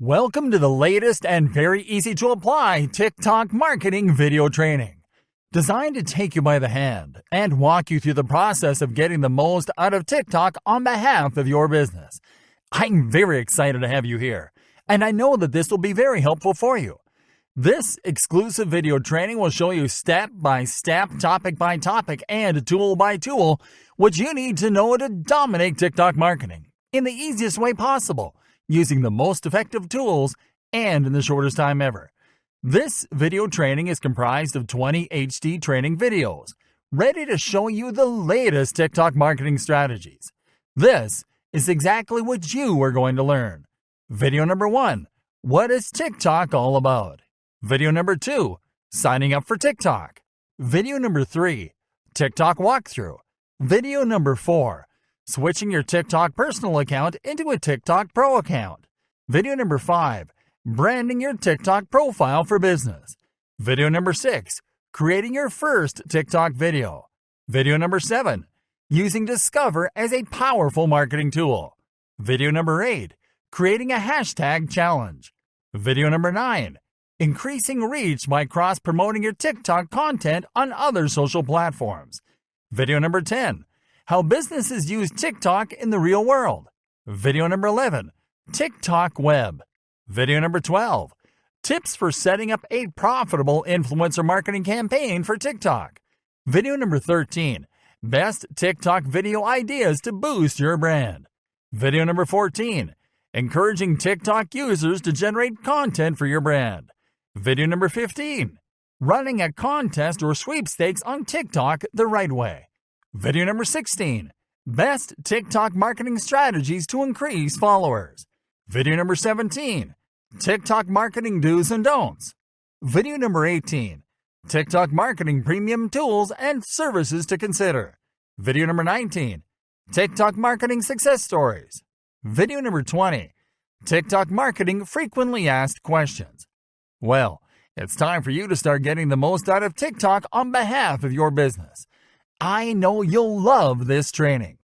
Welcome to the latest and very easy to apply TikTok marketing video training, designed to take you by the hand and walk you through the process of getting the most out of TikTok on behalf of your business. I'm very excited to have you here, and I know that this will be very helpful for you. This exclusive video training will show you step by step, topic by topic, and tool by tool what you need to know to dominate TikTok marketing in the easiest way possible, using the most effective tools and in the shortest time ever. This video training is comprised of 20 HD training videos, ready to show you the latest TikTok marketing strategies. This is exactly what you are going to learn. Video number 1, what is TikTok all about? Video number 2, signing up for TikTok. Video number 3, TikTok walkthrough. Video number 4, switching your TikTok personal account into a TikTok Pro account. Video number 5, branding your TikTok profile for business. Video number 6, creating your first TikTok video. Video number 7, using Discover as a powerful marketing tool. Video number 8, creating a hashtag challenge. Video number 9, increasing reach by cross-promoting your TikTok content on other social platforms. Video number 10, how businesses use TikTok in the real world. Video number 11, TikTok Web. Video number 12, tips for setting up a profitable influencer marketing campaign for TikTok. Video number 13, best TikTok video ideas to boost your brand. Video number 14, encouraging TikTok users to generate content for your brand. Video number 15, running a contest or sweepstakes on TikTok the right way. Video number 16, best TikTok marketing strategies to increase followers. Video number 17, TikTok marketing do's and don'ts. Video number 18, TikTok marketing premium tools and services to consider. Video number 19, TikTok marketing success stories. Video number 20, TikTok marketing frequently asked questions. Well, it's time for you to start getting the most out of TikTok on behalf of your business. I know you'll love this training.